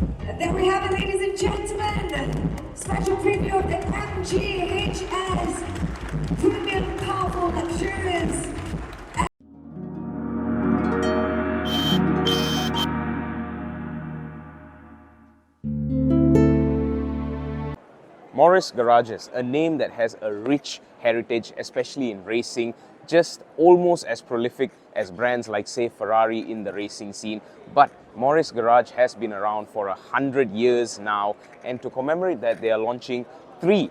And there we have it, ladies and gentlemen. Special preview of the MGHS. Premium, powerful, luxurious. Morris Garages, a name that has a rich heritage, especially in racing, just almost as prolific as brands like, say, Ferrari in the racing scene. But Morris Garage has been around for 100 years now, and to commemorate that, they are launching three.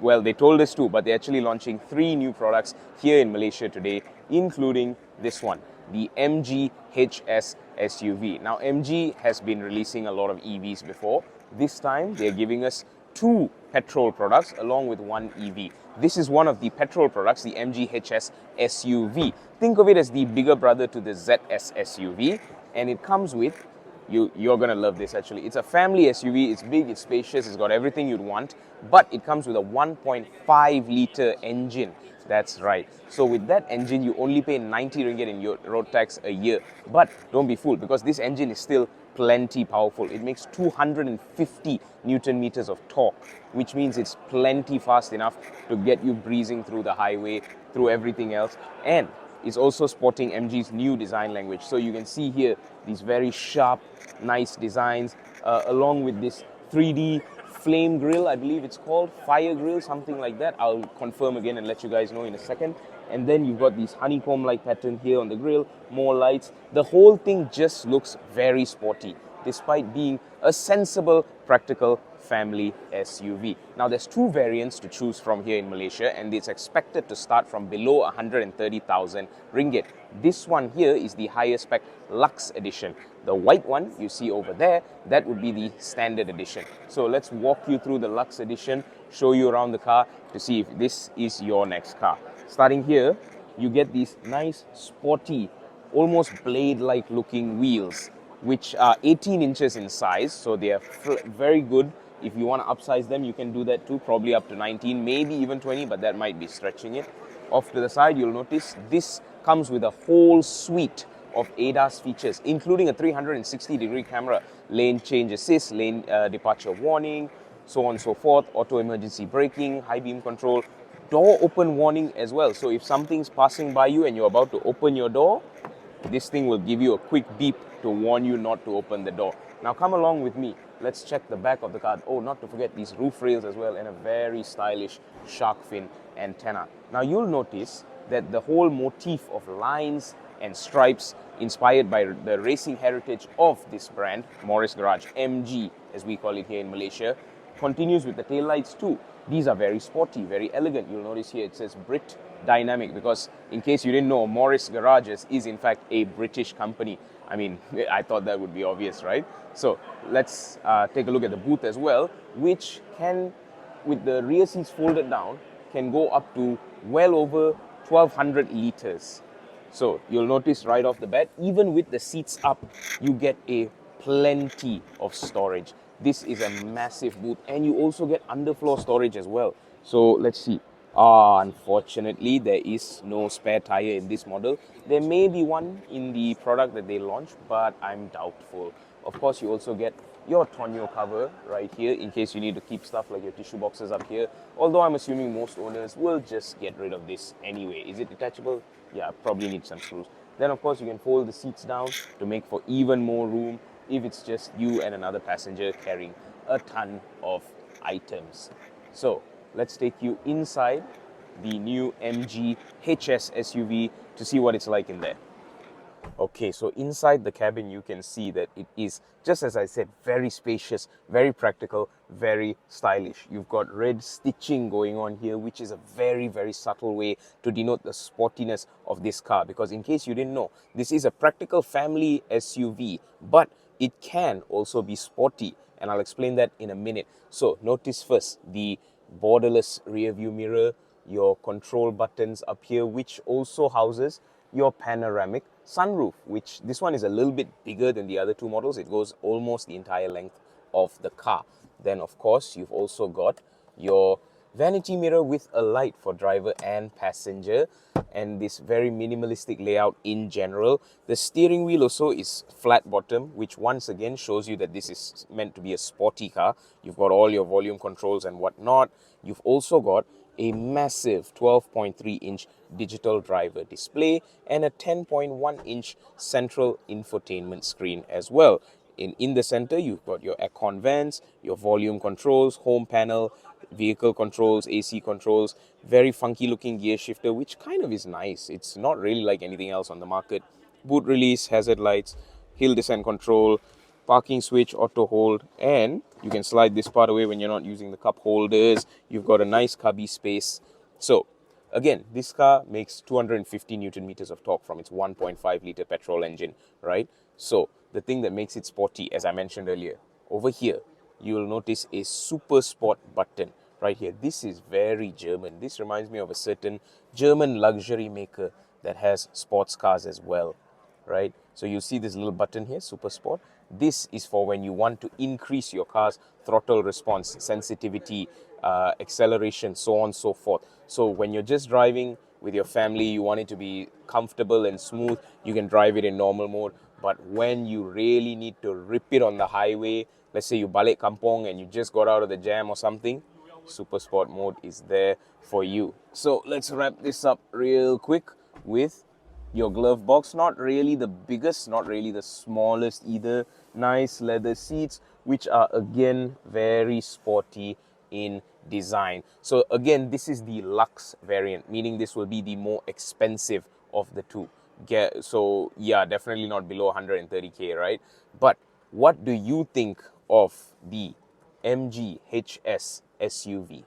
Well, they told us two, but they're actually launching three new products here in Malaysia today, including this one, the MG HS SUV. Now, MG has been releasing a lot of EVs before. This time, they're giving us two petrol products along with one EV. This is one of the petrol products, the MG HS SUV. Think of it as the bigger brother to the ZS SUV, and it comes with, you're gonna love this actually. It's a family SUV, it's big, it's spacious, it's got everything you'd want, but it comes with a 1.5 litre engine. That's right. So with that engine, you only pay 90 ringgit in your road tax a year. But don't be fooled, because this engine is still plenty powerful. It makes 250 Newton meters of torque, which means it's plenty fast enough to get you breezing through the highway, through everything else. And it's also sporting MG's new design language. So you can see here these very sharp, nice designs, along with this 3D flame grill, I believe it's called, fire grill, something like that. I'll confirm again and let you guys know in a second. And then you've got these honeycomb-like pattern here on the grill, more lights. The whole thing just looks very sporty, despite being a sensible, practical family SUV. Now, there's two variants to choose from here in Malaysia, and it's expected to start from below 130,000 ringgit. This one here is the higher spec Lux edition. The white one you see over there, that would be the standard edition. So let's walk you through the Lux edition, show you around the car to see if this is your next car. Starting here, you get these nice, sporty, almost blade-like looking wheels, which are 18 inches in size, so they are very good. If you want to upsize them, you can do that too, probably up to 19, maybe even 20, but that might be stretching it. Off to the side, you'll notice this comes with a whole suite of ADAS features, including a 360-degree camera, lane change assist, lane departure warning, so on and so forth, auto emergency braking, high beam control, door open warning as well. So if something's passing by you and you're about to open your door, this thing will give you a quick beep to warn you not to open the door. Now come along with me. Let's check the back of the car. Oh, not to forget these roof rails as well, and a very stylish shark fin antenna. Now you'll notice that the whole motif of lines and stripes inspired by the racing heritage of this brand, Morris Garage, MG as we call it here in Malaysia, continues with the taillights too. These are very sporty, very elegant. You'll notice here it says Brit Dynamic, because in case you didn't know, Morris Garages is in fact a British company. I mean, I thought that would be obvious, right? So let's take a look at the booth as well, which can, with the rear seats folded down, can go up to well over 1200 liters. So you'll notice right off the bat, even with the seats up, you get a plenty of storage. This is a massive booth, and you also get underfloor storage as well. So let's see. Unfortunately, there is no spare tire in this model. There may be one in the product that they launched, but I'm doubtful. Of course, you also get your tonneau cover right here in case you need to keep stuff like your tissue boxes up here. Although I'm assuming most owners will just get rid of this anyway. Is it detachable? Yeah, probably need some screws. Then of course you can fold the seats down to make for even more room if it's just you and another passenger carrying a ton of items. So let's take you inside the new MG HS SUV to see what it's like in there. Okay, so inside the cabin you can see that it is, just as I said, very spacious, very practical, very stylish. You've got red stitching going on here, which is a very, very subtle way to denote the sportiness of this car. Because in case you didn't know, this is a practical family SUV, but it can also be sporty, and I'll explain that in a minute. So notice first the borderless rear view mirror, your control buttons up here, which also houses your panoramic sunroof, which this one is a little bit bigger than the other two models. It goes almost the entire length of the car. Then of course you've also got your vanity mirror with a light for driver and passenger, and this very minimalistic layout in general. The steering wheel also is flat bottom, which once again shows you that this is meant to be a sporty car. You've got all your volume controls and whatnot. You've also got a massive 12.3-inch digital driver display and a 10.1-inch central infotainment screen as well. In the center, you've got your aircon vents, your volume controls, home panel, vehicle controls, AC controls, very funky looking gear shifter, which kind of is nice. It's not really like anything else on the market. Boot release, hazard lights, hill descent control, parking switch, auto hold, and you can slide this part away when you're not using the cup holders. You've got a nice cubby space. So again, this car makes 250 Newton meters of torque from its 1.5 liter petrol engine, right? So the thing that makes it sporty, as I mentioned earlier, over here, you will notice a super sport button right here. This is very German. This reminds me of a certain German luxury maker that has sports cars as well, right? So you see this little button here, Super Sport. This is for when you want to increase your car's throttle response, sensitivity, acceleration, so on and so forth. So when you're just driving with your family, you want it to be comfortable and smooth, you can drive it in normal mode. But when you really need to rip it on the highway, let's say you balik kampong and you just got out of the jam or something, Super Sport mode is there for you. So let's wrap this up real quick with your glove box. Not really the biggest, not really the smallest either. Nice leather seats, which are again very sporty in design. So again, this is the Lux variant, meaning this will be the more expensive of the two. So yeah, definitely not below 130k, right? But what do you think of the MG HS SUV?